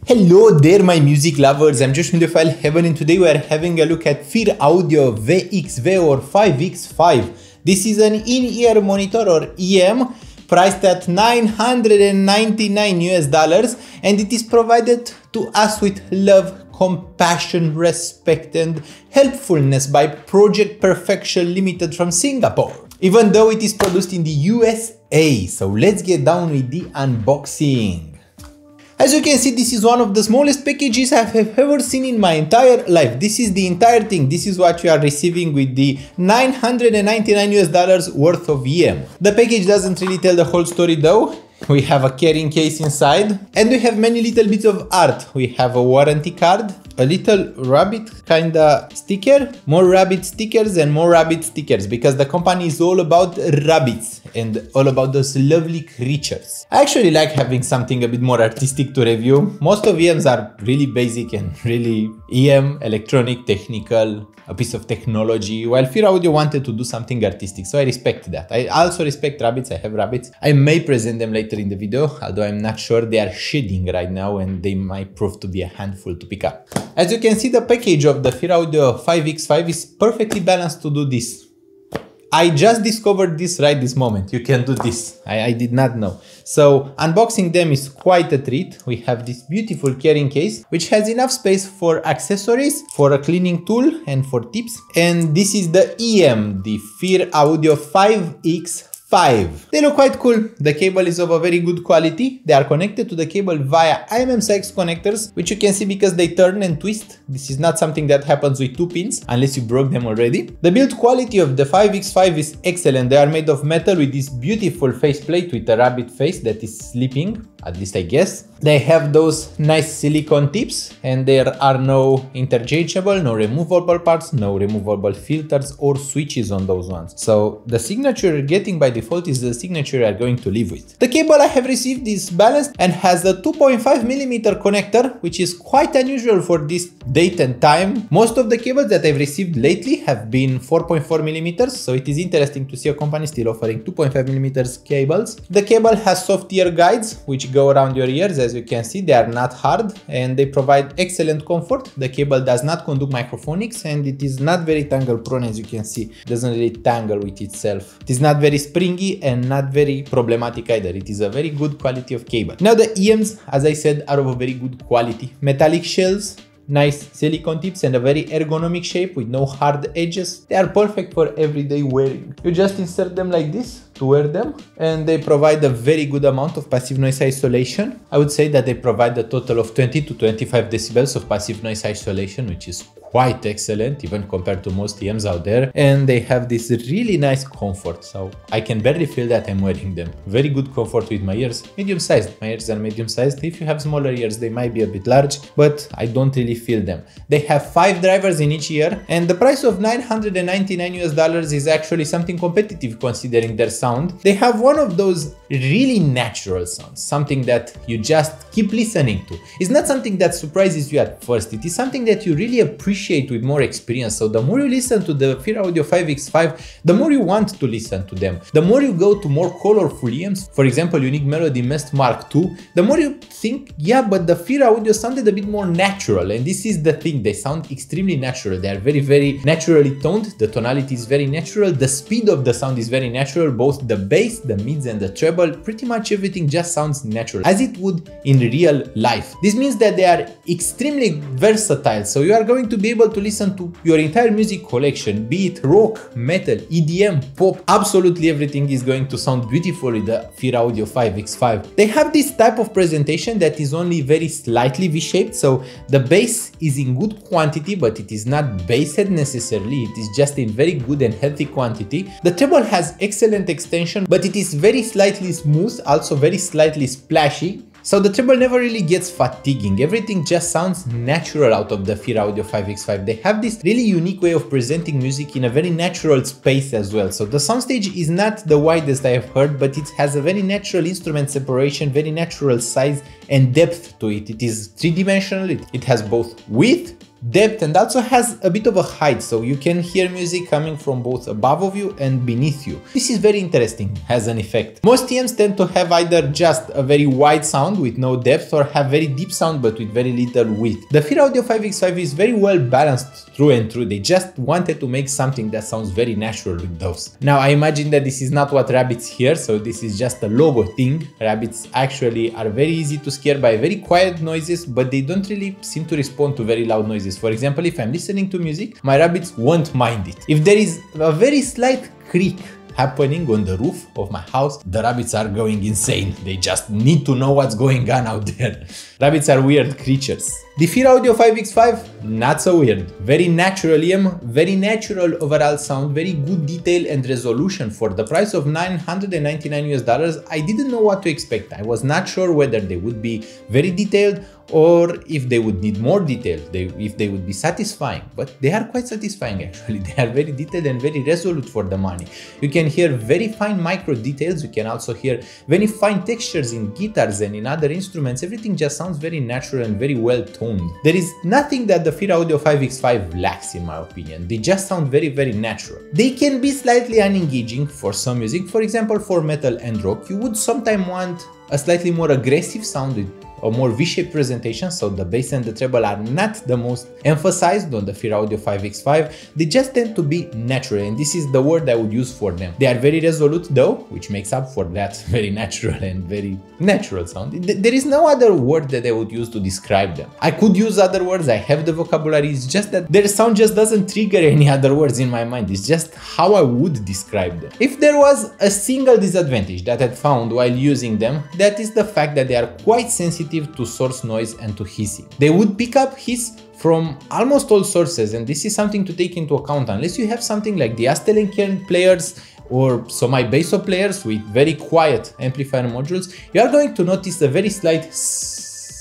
Hello there my music lovers, I'm Josh from Audiophile Heaven and today we are having a look at FIR Audio VxV or 5x5. This is an in-ear monitor or EM priced at $999 US and it is provided to us with love, compassion, respect and helpfulness by Project Perfection Limited from Singapore, even though it is produced in the USA. So let's get down with the unboxing. As you can see, this is one of the smallest packages I have ever seen in my entire life. This is the entire thing. This is what you are receiving with the $999 US worth of EM. The package doesn't really tell the whole story though. We have a carrying case inside and we have many little bits of art. We have a warranty card, a little rabbit kinda sticker, more rabbit stickers and more rabbit stickers because the company is all about rabbits and all about those lovely creatures. I actually like having something a bit more artistic to review. Most of EMs are really basic and really EM, electronic, technical, a piece of technology, while FIR Audio wanted to do something artistic, so I respect that. I also respect rabbits, I have rabbits. I may present them later in the video, although I'm not sure. They are shedding right now and they might prove to be a handful to pick up. As you can see, the package of the FIR Audio 5x5 is perfectly balanced to do this. I just discovered this right this moment. You can do this. I did not know. So unboxing them is quite a treat. We have this beautiful carrying case, which has enough space for accessories, for a cleaning tool and for tips. And this is the EM, the FIR Audio 5x5. They look quite cool. The cable is of a very good quality. They are connected to the cable via IEMs connectors, which you can see because they turn and twist. This is not something that happens with 2 pins, unless you broke them already. The build quality of the 5x5 is excellent. They are made of metal with this beautiful faceplate with a rabbit face that is sleeping, at least I guess. They have those nice silicone tips and there are no interchangeable, no removable parts, no removable filters or switches on those ones. So the signature you're getting by default is the signature you are going to live with. The cable I have received is balanced and has a 2.5mm connector, which is quite unusual for this date and time. Most of the cables that I've received lately have been 4.4mm, so it is interesting to see a company still offering 2.5mm cables. The cable has soft ear guides which go around your ears. As you can see, they are not hard and they provide excellent comfort. The cable does not conduct microphonics and it is not very tangle prone. As you can see, it doesn't really tangle with itself. It is not very springy and not very problematic either. It is a very good quality of cable. Now the EMs, as I said, are of a very good quality. Metallic shells, nice silicone tips and a very ergonomic shape with no hard edges. They are perfect for everyday wearing. You just insert them like this to wear them and they provide a very good amount of passive noise isolation. I would say that they provide a total of 20 to 25 decibels of passive noise isolation, which is quite excellent even compared to most EMs out there, and they have this really nice comfort, so I can barely feel that I'm wearing them. Very good comfort with my ears, medium sized. My ears are medium sized. If you have smaller ears they might be a bit large, but I don't really feel them. They have 5 drivers in each ear and the price of $999 US is actually something competitive considering their sound. They have one of those really natural sounds, something that you just keep listening to. It's not something that surprises you at first, it is something that you really appreciate with more experience. So the more you listen to the FIR Audio 5x5, the more you want to listen to them. The more you go to more colorful EMs, for example Unique Melody Mist Mark II, the more you think, yeah, but the FIR Audio sounded a bit more natural, and this is the thing, they sound extremely natural. They are very, very naturally toned, the tonality is very natural, the speed of the sound is very natural, both the bass, the mids and the treble, pretty much everything just sounds natural, as it would in real life. This means that they are extremely versatile, so you are going to be able to listen to your entire music collection, be it rock, metal, EDM, pop, absolutely everything is going to sound beautiful with the FIR Audio 5x5. They have this type of presentation that is only very slightly V-shaped, so the bass is in good quantity, but it is not bass head necessarily, it is just in very good and healthy quantity. The treble has excellent extension, but it is very slightly smooth, also very slightly splashy. So the treble never really gets fatiguing, everything just sounds natural out of the FIR Audio 5x5. They have this really unique way of presenting music in a very natural space as well. So the soundstage is not the widest I have heard, but it has a very natural instrument separation, very natural size and depth to it. It is 3-dimensional, it has both width depth and also has a bit of a height, so you can hear music coming from both above of you and beneath you. This is very interesting as an effect. Most EMs tend to have either just a very wide sound with no depth or have very deep sound but with very little width. The Fear Audio 5X5 is very well balanced through and through. They just wanted to make something that sounds very natural with those. Now I imagine that this is not what rabbits hear, so this is just a logo thing. Rabbits actually are very easy to scare by very quiet noises, but they don't really seem to respond to very loud noises. For example, if I'm listening to music, my rabbits won't mind it. If there is a very slight creak happening on the roof of my house, the rabbits are going insane. They just need to know what's going on out there. Rabbits are weird creatures. The Fear Audio 5X5, not so weird. Very natural EM, very natural overall sound, very good detail and resolution. For the price of $999 US, I didn't know what to expect. I was not sure whether they would be very detailed or if they would need more detail, if they would be satisfying. But they are quite satisfying actually. They are very detailed and very resolute for the money. You can hear very fine micro details. You can also hear very fine textures in guitars and in other instruments. Everything just sounds very natural and very well toned. There is nothing that the Fear Audio 5X5 lacks in my opinion. They just sound very, very natural. They can be slightly unengaging for some music. For example, for metal and rock, you would sometimes want a slightly more aggressive sound with a more V-shaped presentation, so the bass and the treble are not the most emphasized on the Fear Audio 5X5. They just tend to be natural, and this is the word I would use for them. They are very resolute though, which makes up for that very natural and very natural sound. There is no other word that I would use to describe them. I could use other words, I have the vocabulary, it's just that their sound just doesn't trigger any other words in my mind. It's just how I would describe them. If there was a single disadvantage that I found while using them, that is the fact that they are quite sensitive to source noise and to hissing. They would pick up hiss from almost all sources, and this is something to take into account unless you have something like the Silicone players or some basso players with very quiet amplifier modules. You are going to notice a very slight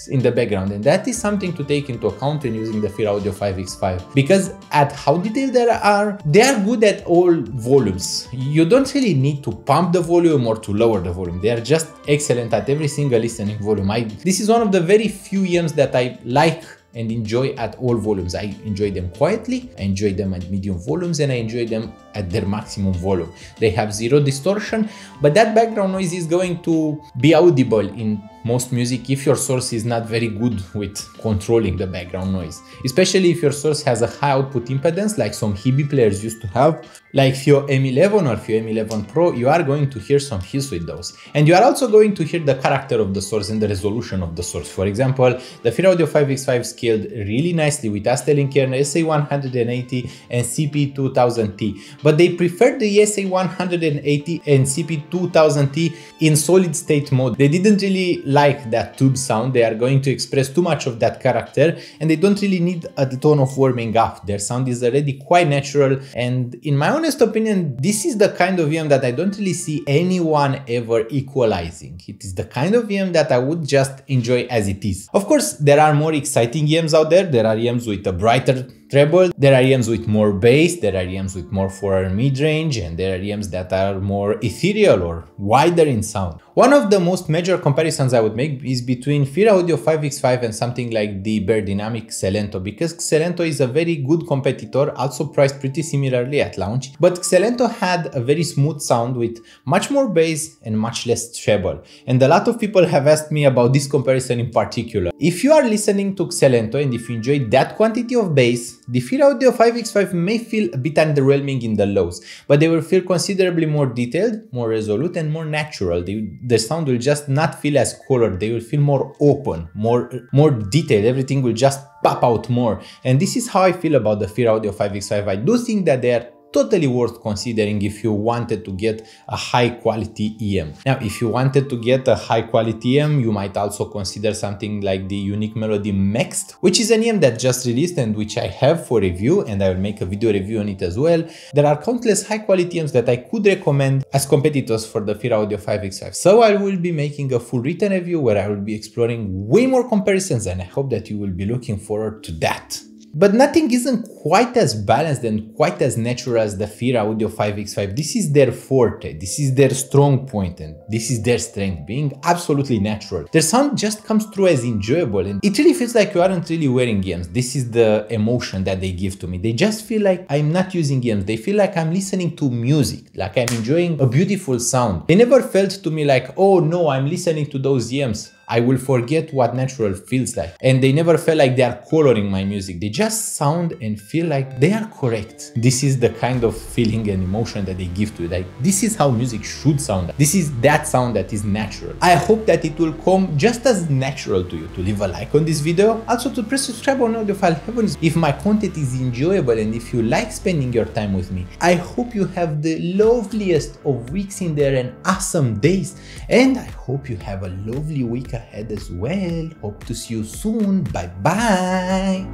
in the background, and that is something to take into account when using the Fear Audio 5X5, because at how detailed they are good at all volumes. You don't really need to pump the volume or to lower the volume. They are just excellent at every single listening volume. This is one of the very few EMs that I like and enjoy at all volumes. I enjoy them quietly, I enjoy them at medium volumes, and I enjoy them at their maximum volume. They have zero distortion, but that background noise is going to be audible in most music if your source is not very good with controlling the background noise. Especially if your source has a high output impedance like some Hebe players used to have, like FIO M11 or FIO M11 Pro, you are going to hear some hiss with those. And you are also going to hear the character of the source and the resolution of the source. For example, the Fear Audio 5X5 scaled really nicely with Silicone SA180 and CP2000T, but they preferred the SA180 and CP2000T in solid state mode. They didn't really like that tube sound. They are going to express too much of that character, and they don't really need a ton of warming up. Their sound is already quite natural, and in my honest opinion, this is the kind of EM that I don't really see anyone ever equalizing. It is the kind of EM that I would just enjoy as it is. Of course, there are more exciting EMs out there. There are EMs with a brighter treble, there are EMs with more bass, there are EMs with more 4R mid-range, and there are EMs that are more ethereal or wider in sound. One of the most major comparisons I would make is between Fear Audio 5X5 and something like the Beyerdynamic Xelento, because Xelento is a very good competitor, also priced pretty similarly at launch, but Xelento had a very smooth sound with much more bass and much less treble, and a lot of people have asked me about this comparison in particular. If you are listening to Xelento and if you enjoy that quantity of bass, the Fear Audio 5X5 may feel a bit underwhelming in the lows, but they will feel considerably more detailed, more resolute, and more natural. The sound will just not feel as colored. They will feel more open, more detailed. Everything will just pop out more. And this is how I feel about the Fear Audio 5X5. I do think that they are totally worth considering if you wanted to get a high quality EM. Now, if you wanted to get a high quality EM, you might also consider something like the Unique Melody Mixed, which is an EM that just released and which I have for review, and I will make a video review on it as well. There are countless high quality EMs that I could recommend as competitors for the Fear Audio 5X5. So I will be making a full written review where I will be exploring way more comparisons, and I hope that you will be looking forward to that. but nothing isn't quite as balanced and quite as natural as the Fear Audio 5x5. This is their forte, this is their strong point, and this is their strength, being absolutely natural. Their sound just comes through as enjoyable, and it really feels like you aren't really wearing EMs. This is the emotion that they give to me. They just feel like I'm not using EMs. They feel like I'm listening to music, like I'm enjoying a beautiful sound. They never felt to me like, oh no, I'm listening to those EMs, I will forget what natural feels like. And they never felt like they are coloring my music. They just sound and feel like they are correct. This is the kind of feeling and emotion that they give to you. Like, this is how music should sound. This is that sound that is natural. I hope that it will come just as natural to you to leave a like on this video. Also to press subscribe on Audiophile Heavens if my content is enjoyable and if you like spending your time with me. I hope you have the loveliest of weeks in there and awesome days. And I hope you have a lovely week ahead as well. Hope to see you soon. Bye bye.